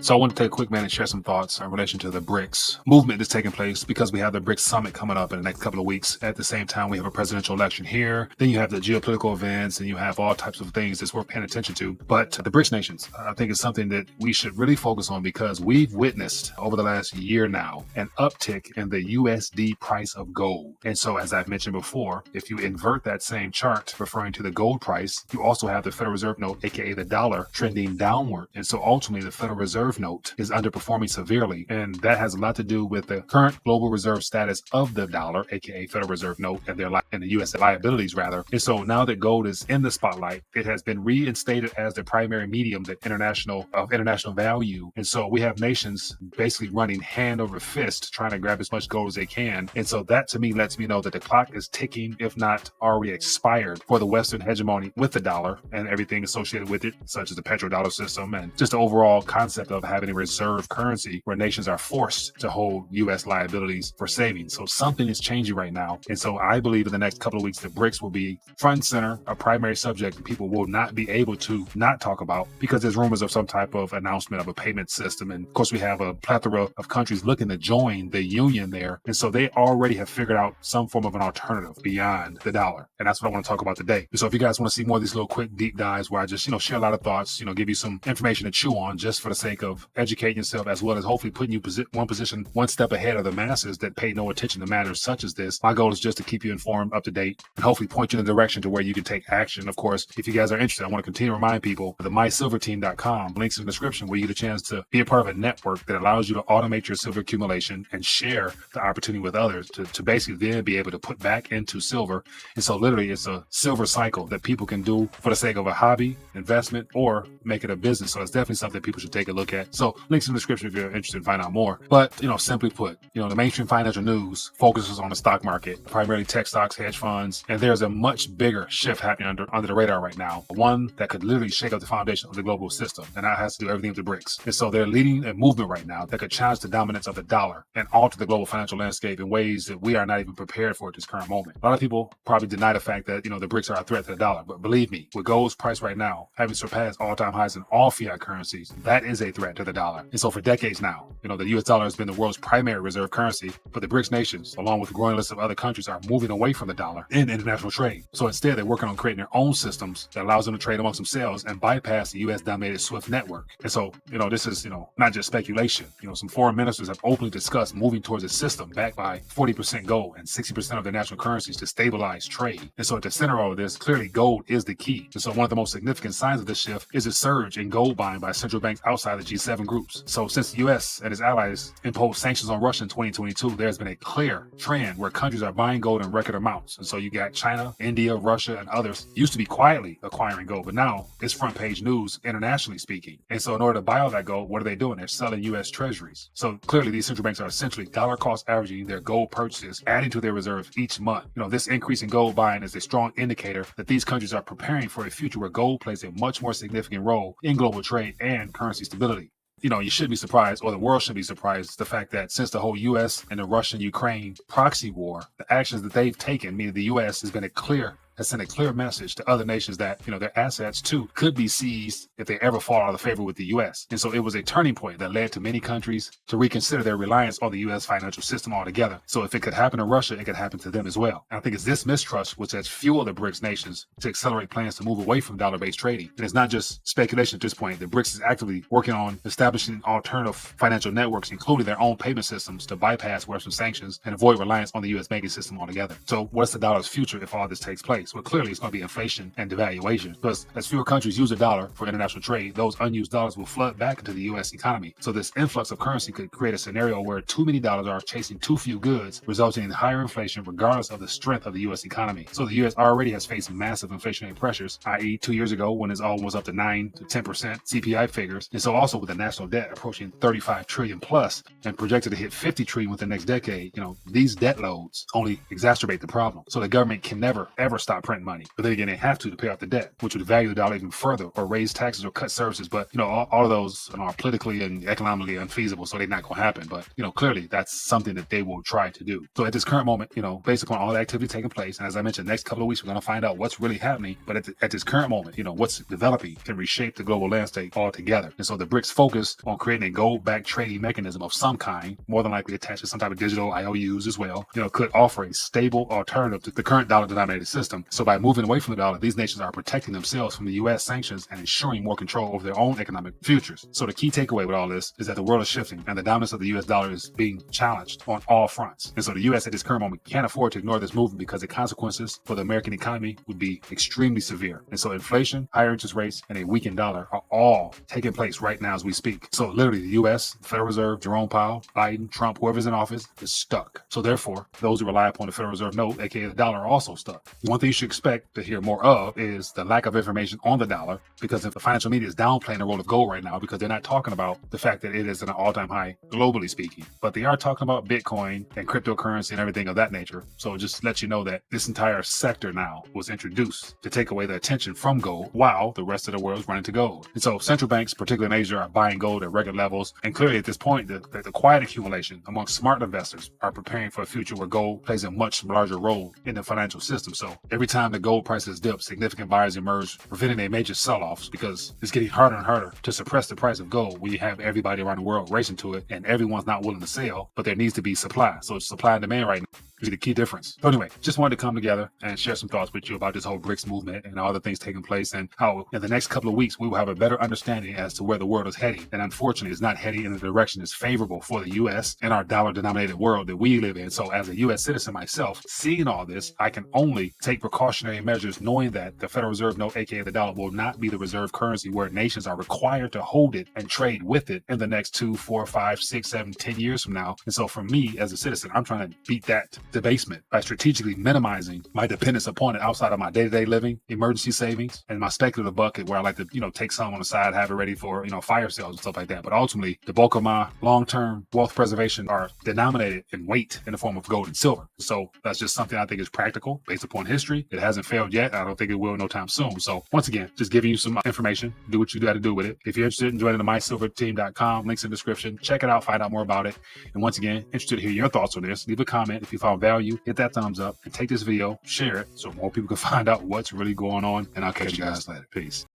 So I want to take a quick minute and share some thoughts in relation to the BRICS movement that's taking place because we have the BRICS summit coming up in the next couple of weeks. At the same time, we have a presidential election here. Then you have the geopolitical events and you have all types of things that's worth paying attention to. But the BRICS nations, I think, is something that we should really focus on because we've witnessed over the last year now an uptick in the USD price of gold. And so, as I've mentioned before, if you invert that same chart referring to the gold price, you also have the Federal Reserve note, aka the dollar, trending downward. And so ultimately, the Federal Reserve note is underperforming severely, and that has a lot to do with the current global reserve status of the dollar, aka Federal Reserve note, and the U.S. liabilities rather. And so now that gold is in the spotlight, it has been reinstated as the primary medium that international value. And so we have nations basically running hand over fist trying to grab as much gold as they can. And so that to me lets me know that the clock is ticking, if not already expired, for the Western hegemony with the dollar and everything associated with it, such as the petrodollar system and just the overall concept of having a reserve currency where nations are forced to hold U.S. liabilities for savings. So something is changing right now. And so I believe in the next couple of weeks, the BRICS will be front and center, a primary subject that people will not be able to not talk about because there's rumors of some type of announcement of a payment system. And of course, we have a plethora of countries looking to join the union there. And so they already have figured out some form of an alternative beyond the dollar. And that's what I want to talk about today. So if you guys want to see more of these little quick deep dives where I just, share a lot of thoughts, give you some information to chew on just for the sake of educating yourself, as well as hopefully putting you one step ahead of the masses that pay no attention to matters such as this. My goal is just to keep you informed, up to date, and hopefully point you in the direction to where you can take action. Of course, if you guys are interested, I want to continue to remind people of the mysilverteam.com links in the description where you get a chance to be a part of a network that allows you to automate your silver accumulation and share the opportunity with others to basically then be able to put back into silver. And so literally it's a silver cycle that people can do for the sake of a hobby, investment, or make it a business. So it's definitely something people should take a look at. So links in the description if you're interested in finding out more. But, simply put, the mainstream financial news focuses on the stock market, primarily tech stocks, hedge funds, and there's a much bigger shift happening under the radar right now, one that could literally shake up the foundation of the global system, and that has to do everything with the BRICS. And so they're leading a movement right now that could challenge the dominance of the dollar and alter the global financial landscape in ways that we are not even prepared for at this current moment. A lot of people probably deny the fact that, the BRICS are a threat to the dollar, but believe me, with gold's price right now having surpassed all-time highs in all fiat currencies, that is a threat to the dollar. And so for decades now, the US dollar has been the world's primary reserve currency, but the BRICS nations, along with a growing list of other countries, are moving away from the dollar in international trade. So instead, they're working on creating their own systems that allows them to trade amongst themselves and bypass the US-dominated SWIFT network. And so, this is, not just speculation. Some foreign ministers have openly discussed moving towards a system backed by 40% gold and 60% of their national currencies to stabilize trade. And so at the center of all of this, clearly gold is the key. And so one of the most significant signs of this shift is a surge in gold buying by central banks outside the G7 groups. So since the US and its allies imposed sanctions on Russia in 2022, there's been a clear trend where countries are buying gold in record amounts. And so you got China, India, Russia, and others used to be quietly acquiring gold, but now it's front page news internationally speaking. And so in order to buy all that gold, what are they doing? They're selling US treasuries. So clearly these central banks are essentially dollar cost averaging their gold purchases, adding to their reserves each month. This increase in gold buying is a strong indicator that these countries are preparing for a future where gold plays a much more significant role in global trade and currency stability. You should be surprised, or the world should be surprised, the fact that since the whole U.S. and the Russian-Ukraine proxy war, the actions that they've taken, meaning the U.S. has sent a clear message to other nations that, their assets too could be seized if they ever fall out of favor with the U.S. And so it was a turning point that led to many countries to reconsider their reliance on the U.S. financial system altogether. So if it could happen to Russia, it could happen to them as well. And I think it's this mistrust which has fueled the BRICS nations to accelerate plans to move away from dollar-based trading. And it's not just speculation at this point. The BRICS is actively working on establishing alternative financial networks, including their own payment systems, to bypass Western sanctions and avoid reliance on the U.S. banking system altogether. So what's the dollar's future if all this takes place? Well, clearly it's going to be inflation and devaluation. Because as fewer countries use the dollar for international trade, those unused dollars will flood back into the U.S. economy. So this influx of currency could create a scenario where too many dollars are chasing too few goods, resulting in higher inflation regardless of the strength of the U.S. economy. So the U.S. already has faced massive inflationary pressures, i.e. 2 years ago when it's almost up to 9 to 10% CPI figures. And so also with the national debt approaching 35 trillion plus and projected to hit 50 trillion within the next decade, these debt loads only exacerbate the problem. So the government can never, ever stop stop printing money. But then again, they have to pay off the debt, which would value the dollar even further or raise taxes or cut services. But, all of those are politically and economically unfeasible, so they're not going to happen. But, clearly that's something that they will try to do. So at this current moment, based upon all the activity taking place, and as I mentioned, next couple of weeks, we're going to find out what's really happening. But at this current moment, what's developing can reshape the global landscape altogether. And so the BRICS focus on creating a gold-backed trading mechanism of some kind, more than likely attached to some type of digital IOUs as well, could offer a stable alternative to the current dollar-denominated system. So by moving away from the dollar, these nations are protecting themselves from the U.S. sanctions and ensuring more control over their own economic futures. So the key takeaway with all this is that the world is shifting and the dominance of the U.S. dollar is being challenged on all fronts. And so the U.S. at this current moment can't afford to ignore this movement because the consequences for the American economy would be extremely severe. And so inflation, higher interest rates, and a weakened dollar are all taking place right now as we speak. So literally the U.S., Federal Reserve, Jerome Powell, Biden, Trump, whoever's in office is stuck. So therefore, those who rely upon the Federal Reserve note, aka the dollar, are also stuck. One thing you should expect to hear more of is the lack of information on the dollar, because if the financial media is downplaying the role of gold right now because they're not talking about the fact that it is at an all-time high globally speaking, but they are talking about Bitcoin and cryptocurrency and everything of that nature. So just let you know that this entire sector now was introduced to take away the attention from gold while the rest of the world is running to gold. And so central banks, particularly in Asia, are buying gold at record levels. And clearly at this point, the quiet accumulation among smart investors are preparing for a future where gold plays a much larger role in the financial system. So every time the gold prices dip, significant buyers emerge, preventing a major sell-offs because it's getting harder and harder to suppress the price of gold when you have everybody around the world racing to it and everyone's not willing to sell, but there needs to be supply. So it's supply and demand right now is the key difference. So anyway, just wanted to come together and share some thoughts with you about this whole BRICS movement and all the things taking place and how in the next couple of weeks we will have a better understanding as to where the world is heading. And unfortunately, it's not heading in the direction that's favorable for the U.S. and our dollar-denominated world that we live in. So as a U.S. citizen myself, seeing all this, I can only take precautionary measures knowing that the Federal Reserve note, aka the dollar, will not be the reserve currency where nations are required to hold it and trade with it in the next 2, 4, 5, 6, 7, 10 years from now. And so for me as a citizen, I'm trying to beat that debasement by strategically minimizing my dependence upon it outside of my day-to-day living, emergency savings, and my speculative bucket where I like to, take some on the side, have it ready for, fire sales and stuff like that. But ultimately, the bulk of my long-term wealth preservation are denominated in weight in the form of gold and silver. So that's just something I think is practical based upon history. It hasn't failed yet. I don't think it will no time soon. So once again, just giving you some information. Do what you got to do with it. If you're interested in joining the mysilverteam.com, links in the description. Check it out. Find out more about it. And once again, interested to hear your thoughts on this. Leave a comment if you found value. Hit that thumbs up and take this video, share it so more people can find out what's really going on. And I'll catch you guys later. Peace.